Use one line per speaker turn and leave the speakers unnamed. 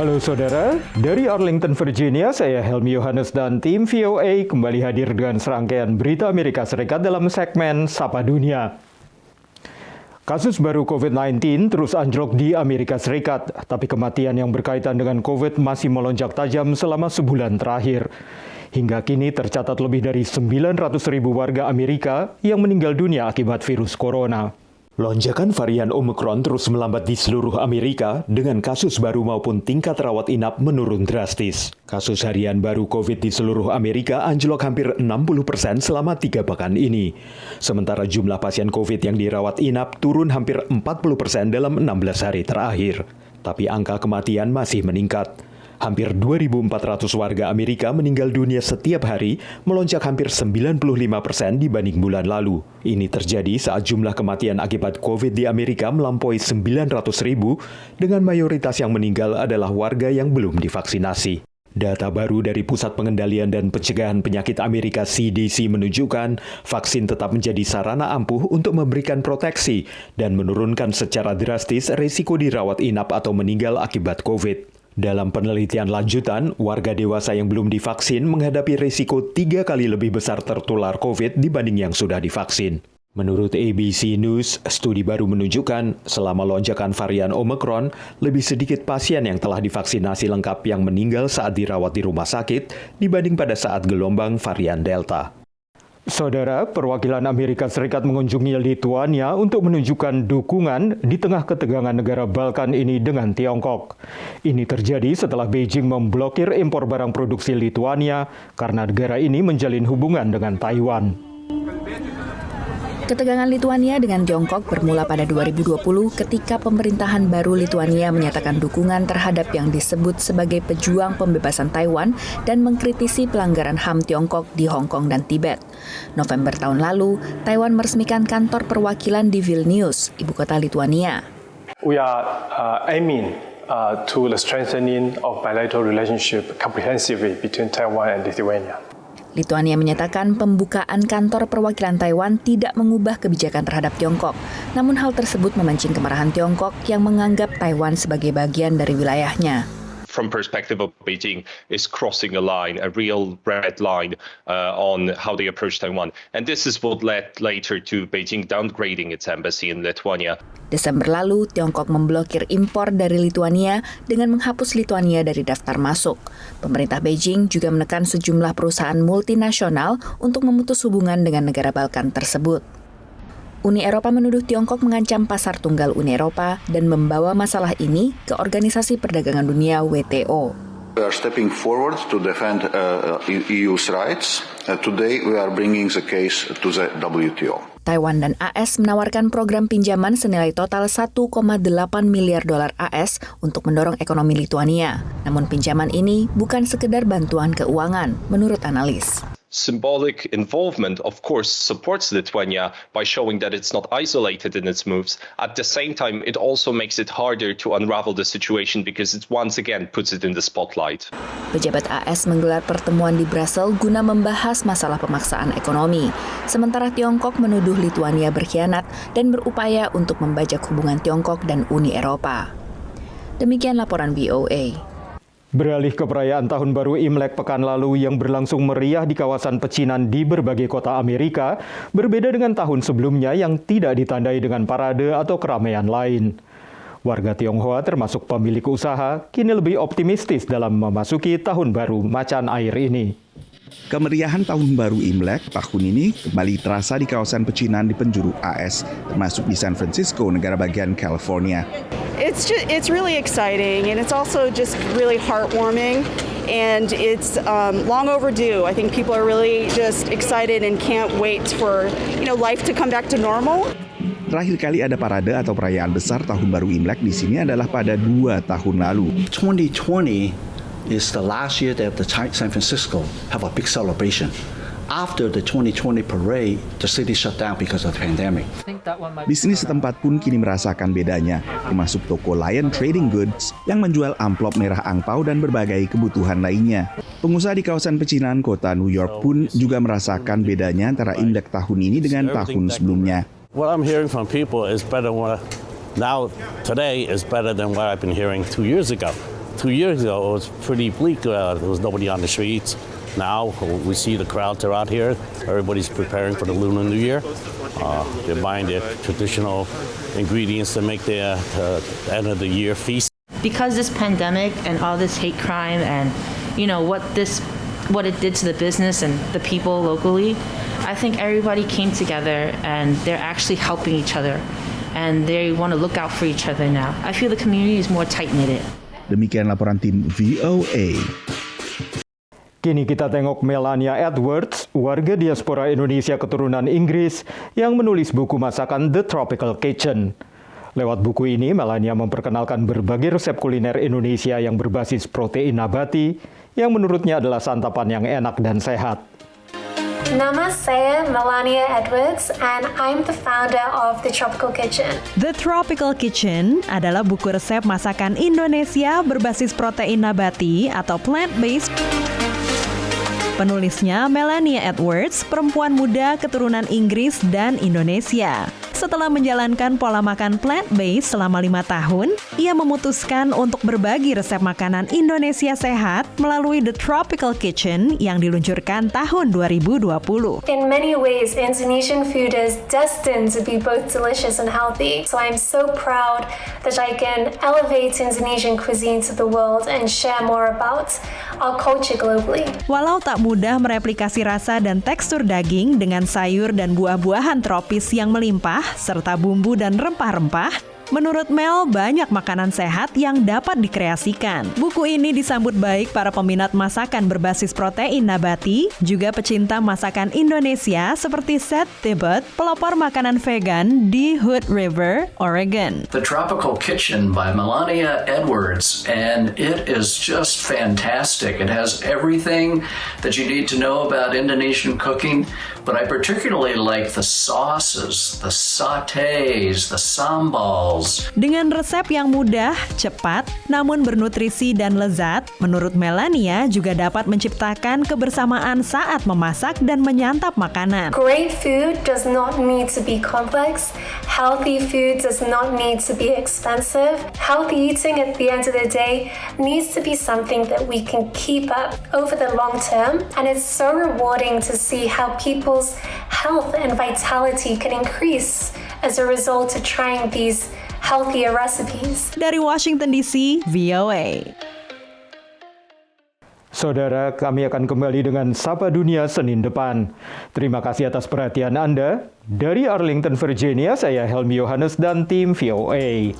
Halo saudara, dari Arlington, Virginia, saya Helmi Yohanes dan tim VOA kembali hadir dengan serangkaian berita Amerika Serikat dalam segmen Sapa Dunia. Kasus baru COVID-19 terus anjlok di Amerika Serikat, tapi kematian yang berkaitan dengan COVID masih melonjak tajam selama sebulan terakhir. Hingga kini tercatat lebih dari 900.000 warga Amerika yang meninggal dunia akibat virus corona. Lonjakan varian Omicron terus melambat di seluruh Amerika dengan kasus baru maupun tingkat rawat inap menurun drastis. Kasus harian baru COVID di seluruh Amerika anjlok hampir 60% selama 3 pekan ini. Sementara jumlah pasien COVID yang dirawat inap turun hampir 40% dalam 16 hari terakhir. Tapi angka kematian masih meningkat. Hampir 2.400 warga Amerika meninggal dunia setiap hari, melonjak hampir 95% dibanding bulan lalu. Ini terjadi saat jumlah kematian akibat COVID di Amerika melampaui 900.000, dengan mayoritas yang meninggal adalah warga yang belum divaksinasi. Data baru dari Pusat Pengendalian dan Pencegahan Penyakit Amerika CDC menunjukkan vaksin tetap menjadi sarana ampuh untuk memberikan proteksi dan menurunkan secara drastis risiko dirawat inap atau meninggal akibat COVID. Dalam penelitian lanjutan, warga dewasa yang belum divaksin menghadapi risiko 3 kali lebih besar tertular COVID dibanding yang sudah divaksin. Menurut ABC News, studi baru menunjukkan selama lonjakan varian Omicron, lebih sedikit pasien yang telah divaksinasi lengkap yang meninggal saat dirawat di rumah sakit dibanding pada saat gelombang varian Delta. Saudara, perwakilan Amerika Serikat mengunjungi Lituania untuk menunjukkan dukungan di tengah ketegangan negara Balkan ini dengan Tiongkok. Ini terjadi setelah Beijing memblokir impor barang produksi Lituania karena negara ini menjalin hubungan dengan Taiwan.
Ketegangan Lituania dengan Tiongkok bermula pada 2020 ketika pemerintahan baru Lituania menyatakan dukungan terhadap yang disebut sebagai pejuang pembebasan Taiwan dan mengkritisi pelanggaran HAM Tiongkok di Hong Kong dan Tibet. November tahun lalu, Taiwan meresmikan kantor perwakilan di Vilnius, ibu kota Lituania.
We are aiming to the strengthening of bilateral relationship comprehensively between Taiwan and Lithuania.
Lituania menyatakan pembukaan kantor perwakilan Taiwan tidak mengubah kebijakan terhadap Tiongkok. Namun hal tersebut memancing kemarahan Tiongkok yang menganggap Taiwan sebagai bagian dari wilayahnya.
From perspective of Beijing, is crossing a line, a real red line on how they approach Taiwan. And this is what led later to Beijing downgrading its embassy in Lithuania.
Desember lalu, Tiongkok memblokir impor dari Lituania dengan menghapus Lituania dari daftar masuk. Pemerintah Beijing juga menekan sejumlah perusahaan multinasional untuk memutus hubungan dengan negara Balkan tersebut. Uni Eropa menuduh Tiongkok mengancam pasar tunggal Uni Eropa dan membawa masalah ini ke Organisasi Perdagangan Dunia WTO.
We are stepping forward to defend EU's rights. Today we are bringing the case to the WTO.
Taiwan dan AS menawarkan program pinjaman senilai total 1,8 miliar dolar AS untuk mendorong ekonomi Lituania. Namun pinjaman ini bukan sekedar bantuan keuangan, menurut analis.
Symbolic involvement, of course, supports Lithuania by showing that it's not isolated in its moves. At the same time, it also makes it harder to unravel the situation because it once again puts it in the spotlight.
Pejabat AS menggelar pertemuan di Brussels guna membahas masalah pemaksaan ekonomi. Sementara Tiongkok menuduh Lituania berkhianat dan berupaya untuk membajak hubungan Tiongkok dan Uni Eropa. Demikian laporan VOA.
Beralih ke perayaan Tahun Baru Imlek pekan lalu yang berlangsung meriah di kawasan pecinan di berbagai kota Amerika, berbeda dengan tahun sebelumnya yang tidak ditandai dengan parade atau keramaian lain. Warga Tionghoa termasuk pemilik usaha kini lebih optimistis dalam memasuki Tahun Baru Macan Air ini.
Kemeriahan Tahun Baru Imlek tahun ini kembali terasa di kawasan pecinan di penjuru AS, termasuk di San Francisco, negara bagian California.
It's really exciting, and it's also just really heartwarming, and it's long overdue. I think people are really just excited and can't wait for life to come back to normal.
Terakhir kali ada parade atau perayaan besar Tahun Baru Imlek di sini adalah pada 2 tahun lalu.
2020 is the last year that the San Francisco have a big celebration. After the 2020 parade, the city shut down because of the pandemic.
Bisnis setempat pun kini merasakan bedanya, termasuk toko Lion Trading Goods yang menjual amplop merah angpau dan berbagai kebutuhan lainnya. Pengusaha di kawasan pecinan kota New York pun juga merasakan bedanya antara Imlek tahun ini dengan tahun sebelumnya.
What I'm hearing from people is better now today is better than what I've been hearing 2 years ago. 2 years ago, it was pretty bleak. There was nobody on the streets. Now we see the crowds are out here. Everybody's preparing for the Lunar New Year. They're buying their traditional ingredients to make their end of the year feast.
Because this pandemic and all this hate crime and what it did to the business and the people locally, I think everybody came together and they're actually helping each other and they want to look out for each other now. I feel the community is more tight-knitted.
Demikian laporan tim VOA.
Kini kita tengok Melania Edwards, warga diaspora Indonesia keturunan Inggris yang menulis buku masakan The Tropical Kitchen. Lewat buku ini, Melania memperkenalkan berbagai resep kuliner Indonesia yang berbasis protein nabati, yang menurutnya adalah santapan yang enak dan sehat.
Nama saya Melania Edwards and I'm the founder of The Tropical Kitchen.
The Tropical Kitchen adalah buku resep masakan Indonesia berbasis protein nabati atau plant-based. Penulisnya Melania Edwards, perempuan muda keturunan Inggris dan Indonesia. Setelah menjalankan pola makan plant-based selama 5 tahun, ia memutuskan untuk berbagi resep makanan Indonesia sehat melalui The Tropical Kitchen yang diluncurkan tahun 2020.
In many ways, Indonesian food is destined to be both delicious and healthy. So I'm so proud that I can elevate Indonesian cuisine to the world and share more about our culture globally.
Walau tak mudah mereplikasi rasa dan tekstur daging dengan sayur dan buah-buahan tropis yang melimpah, serta bumbu dan rempah-rempah, menurut Mel banyak makanan sehat yang dapat dikreasikan. Buku ini disambut baik para peminat masakan berbasis protein nabati, juga pecinta masakan Indonesia seperti Seth Tibbet, pelopor makanan vegan di Hood River, Oregon.
The Tropical Kitchen by Melania Edwards, and it is just fantastic. It has everything that you need to know about Indonesian cooking, but I particularly like the sauces, the sautés, the sambals.
Dengan resep yang mudah, cepat, namun bernutrisi dan lezat, menurut Melania juga dapat menciptakan kebersamaan saat memasak dan menyantap makanan.
Great food does not need to be complex. Healthy food does not need to be expensive. Healthy eating at the end of the day needs to be something that we can keep up over the long term, and it's so rewarding to see how people's health and vitality can increase as a result of trying these healthier recipes.
Dari Washington DC, VOA.
Saudara, kami akan kembali dengan Sapa Dunia Senin depan. Terima kasih atas perhatian Anda. Dari Arlington, Virginia, saya Helmi Yohanes dan tim VOA.